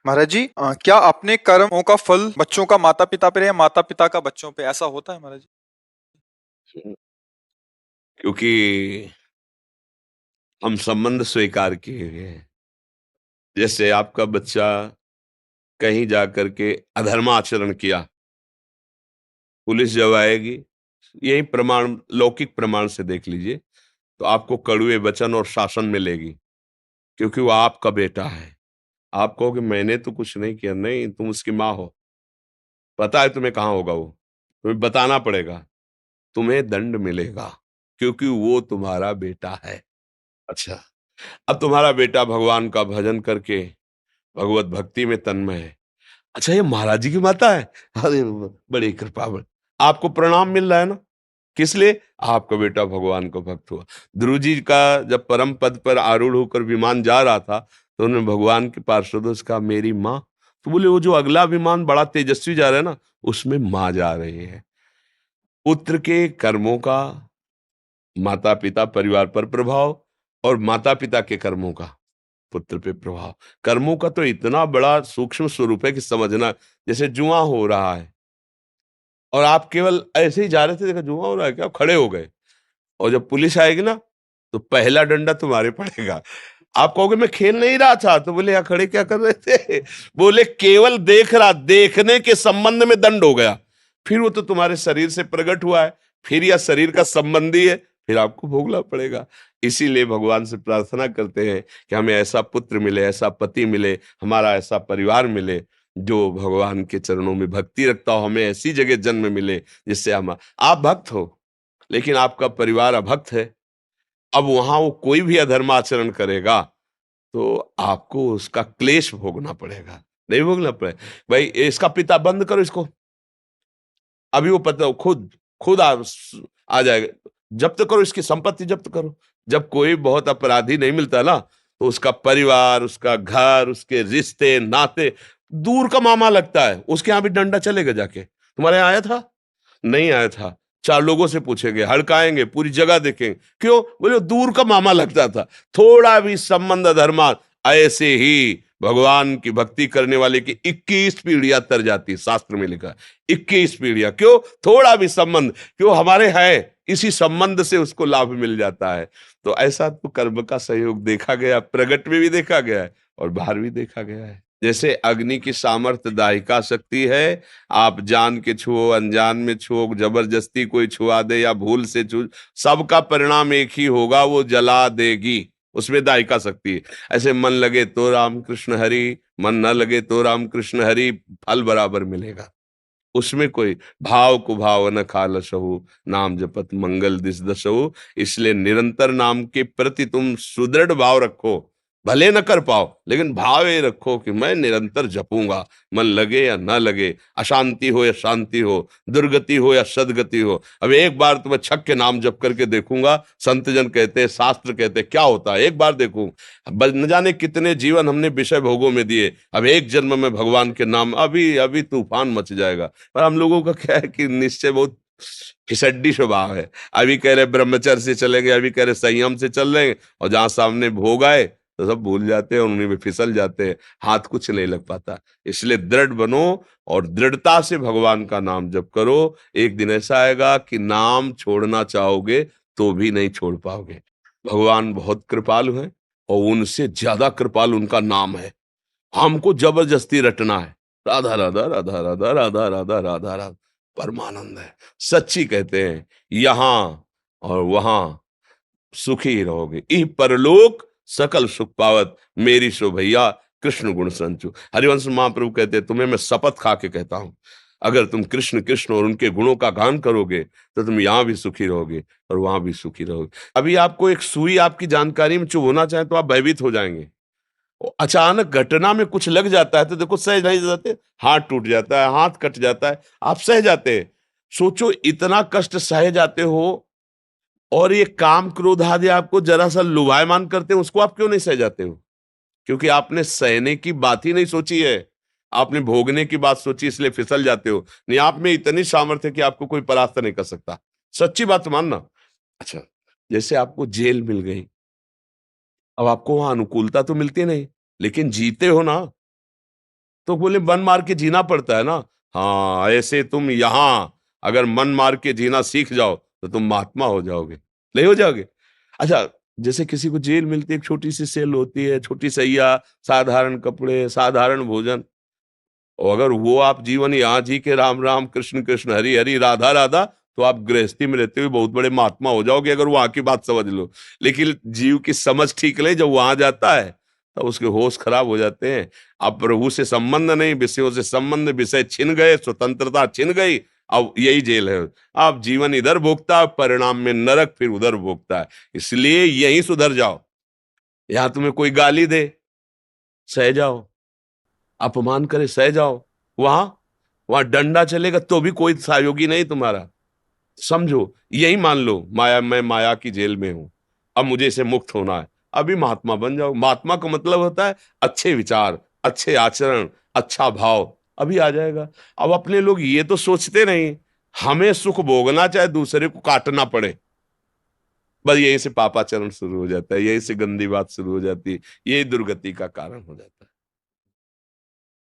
महाराज जी, क्या अपने कर्मों का फल बच्चों का माता पिता पे या माता पिता का बच्चों पे, ऐसा होता है महाराज जी? क्योंकि हम संबंध स्वीकार किए हुए हैं। जैसे आपका बच्चा कहीं जा करके अधर्माचरण किया, पुलिस जब आएगी, यही प्रमाण लौकिक प्रमाण से देख लीजिए, तो आपको कड़वे वचन और शासन मिलेगी, क्योंकि वो आपका बेटा है। आप कहोगे मैंने तो कुछ नहीं किया, नहीं तुम उसकी माँ हो, पता है तुम्हें कहाँ होगा वो, तुम्हें बताना पड़ेगा, तुम्हें दंड मिलेगा, क्योंकि वो तुम्हारा बेटा है। अच्छा, अब तुम्हारा बेटा भगवान का भजन करके भगवत भक्ति में तन्मय है। अच्छा, ये महाराज जी की माता है? अरे बड़ी कृपा, आपको प्रणाम मिल रहा है ना, किस लिए? आपका बेटा भगवान का भक्त हुआ। ध्रुव जी का जब परम पद पर आरूढ़ होकर विमान जा रहा था, तो उन्होंने भगवान के पार्षदों से कहा मेरी माँ। तो बोले वो जो अगला विमान बड़ा तेजस्वी जा रहा है ना, उसमें माँ जा रही है। पुत्र के कर्मों का माता पिता परिवार पर प्रभाव, और माता पिता के कर्मों का पुत्र पे प्रभाव। कर्मों का तो इतना बड़ा सूक्ष्म स्वरूप है कि समझना, जैसे जुआ हो रहा है और आप केवल ऐसे ही जा रहे थे, देखा जुआ हो रहा है क्या, खड़े हो गए, और जब पुलिस आएगी ना, तो पहला डंडा तुम्हारे पड़ेगा। आप कहोगे मैं खेल नहीं रहा था, तो बोले यहाँ खड़े क्या कर रहे थे? बोले केवल देख रहा, देखने के संबंध में दंड हो गया। फिर वो तो तुम्हारे शरीर से प्रकट हुआ है, फिर यह शरीर का संबंधी है, फिर आपको भोगना पड़ेगा। इसीलिए भगवान से प्रार्थना करते हैं कि हमें ऐसा पुत्र मिले, ऐसा पति मिले, हमारा ऐसा परिवार मिले जो भगवान के चरणों में भक्ति रखता हो, हमें ऐसी जगह जन्म मिले जिससे हम, आप भक्त हो लेकिन आपका परिवार अभक्त है, अब वहां वो कोई भी अधर्म आचरण करेगा तो आपको उसका क्लेश भोगना पड़ेगा, नहीं भोगना पड़ेगा। भाई इसका पिता बंद करो इसको, अभी वो पता खुद खुद आ जाएगा, जब्त करो इसकी संपत्ति, जब्त करो। जब कोई बहुत अपराधी नहीं मिलता ना, तो उसका परिवार, उसका घर, उसके रिश्ते नाते दूर का मामा लगता है, उसके यहां भी डंडा चलेगा जाके, तुम्हारे यहाँ आया था, नहीं आया था, चार लोगों से पूछेंगे, हड़काएंगे, पूरी जगह देखेंगे, क्यों? बोले दूर का मामा लगता था। थोड़ा भी संबंध धर्मा, ऐसे ही भगवान की भक्ति करने वाले की 21 पीढ़ियां तर जाती है, शास्त्र में लिखा है 21 पीढ़ियां। क्यों? थोड़ा भी संबंध, क्यों हमारे है, इसी संबंध से उसको लाभ मिल जाता है। तो ऐसा तो कर्म का सहयोग देखा गया, प्रगट में भी देखा गया है और बाहर भी देखा गया है। जैसे अग्नि की सामर्थ्य दाहिका शक्ति है, आप जान के छुओ, अनजान में छुओ, जबरदस्ती कोई छुआ दे या भूल से छू, सबका परिणाम एक ही होगा, वो जला देगी, उसमें दाहिका शक्ति है। ऐसे मन लगे तो राम कृष्ण हरि, मन न लगे तो राम कृष्ण हरि, फल बराबर मिलेगा। उसमें कोई भाव को भाव न खालसहु, नाम जपत मंगल दिस दसहु। इसलिए निरंतर नाम के प्रति तुम सुदृढ़ भाव रखो, भले न कर पाओ लेकिन भाव ये रखो कि मैं निरंतर जपूंगा, मन लगे या ना लगे, अशांति हो या शांति हो, दुर्गति हो या सदगति हो। अब एक बार तो मैं छक के नाम जप करके देखूंगा, संत जन कहते हैं, शास्त्र कहते हैं, क्या होता है एक बार देखूं। न जाने कितने जीवन हमने विषय भोगों में दिए, अब एक जन्म में भगवान के नाम, अभी अभी तूफान मच जाएगा। पर हम लोगों का क्या है कि निश्चय बहुत फिसड्डी स्वभाव है, अभी कह रहे ब्रह्मचर्य से चलेंगे, अभी कह रहे संयम से चल रहे हैं, और जहां सामने भोग आए तो सब भूल जाते हैं, उन्हीं में फिसल जाते हैं, हाथ कुछ नहीं लग पाता। इसलिए दृढ़ बनो और दृढ़ता से भगवान का नाम जप करो। एक दिन ऐसा आएगा कि नाम छोड़ना चाहोगे तो भी नहीं छोड़ पाओगे। भगवान बहुत कृपालु है, और उनसे ज्यादा कृपालु उनका नाम है। हमको जबरदस्ती रटना है, राधा राधा राधा राधा राधा राधा राधा राधा, परमानंद है। सच्ची कहते हैं, यहां और वहां सुखी रहोगे, इह परलोक सकल सुख पावत, मेरी सो भैया कृष्ण गुण संचु। हरिवंश महाप्रभु कहते हैं, तुम्हें मैं शपथ खा के कहता हूं, अगर तुम कृष्ण कृष्ण और उनके गुणों का गान करोगे तो तुम यहां भी सुखी रहोगे और वहां भी सुखी रहोगे। अभी आपको एक सुई आपकी जानकारी में चुभ होना चाहे तो आप भयभीत हो जाएंगे, अचानक घटना में कुछ लग जाता है तो देखो सह नहीं जाते, हाथ टूट जाता है, हाथ कट जाता है, आप सह जाते हैं। सोचो इतना कष्ट सह जाते हो, और ये काम क्रोध आदि आपको जरा सा लुभायमान करते हैं, उसको आप क्यों नहीं सह जाते हो? क्योंकि आपने सहने की बात ही नहीं सोची है, आपने भोगने की बात सोची, इसलिए फिसल जाते हो। नहीं, आप में इतनी सामर्थ्य है कि आपको कोई परास्त नहीं कर सकता, सच्ची बात मानना। अच्छा, जैसे आपको जेल मिल गई, अब आपको वहां अनुकूलता तो मिलती नहीं, लेकिन जीते हो ना, तो बोले मन मार के जीना पड़ता है ना। हाँ, ऐसे तुम यहां अगर मन मार के जीना सीख जाओ तो तुम महात्मा हो जाओगे, नहीं हो जाओगे? अच्छा, जैसे किसी को जेल मिलती है, एक छोटी सी सेल होती है, छोटी सैया, साधारण कपड़े, साधारण भोजन, और अगर वो आप जीवन यहाँ जी के राम राम कृष्ण कृष्ण हरि हरि राधा राधा, तो आप गृहस्थी में रहते हुए बहुत बड़े महात्मा हो जाओगे, अगर वहां की बात समझ लो। लेकिन जीव की समझ ठीक नहीं, जब वहां जाता है तो उसके होश खराब हो जाते हैं। अब प्रभु से संबंध नहीं, विषयों से संबंध, विषय छिन गए, स्वतंत्रता छिन गई, अब यही जेल है। आप जीवन इधर भोगता है, परिणाम में नरक फिर उधर भोगता है। इसलिए यहीं सुधर जाओ। यहां तुम्हें कोई गाली दे, सह जाओ, अपमान करे, सह जाओ। वहां वहां डंडा चलेगा तो भी कोई सहयोगी नहीं तुम्हारा। समझो, यही मान लो माया, मैं माया की जेल में हूं, अब मुझे इसे मुक्त होना है, अभी महात्मा बन जाओ। महात्मा का मतलब होता है अच्छे विचार, अच्छे आचरण, अच्छा भाव, अभी आ जाएगा। अब अपने लोग ये तो सोचते नहीं, हमें सुख भोगना चाहे दूसरे को काटना पड़े, बस यहीं से पापाचरण शुरू हो जाता है, यहीं से गंदी बात शुरू हो जाती है, यही दुर्गति का कारण हो जाता है।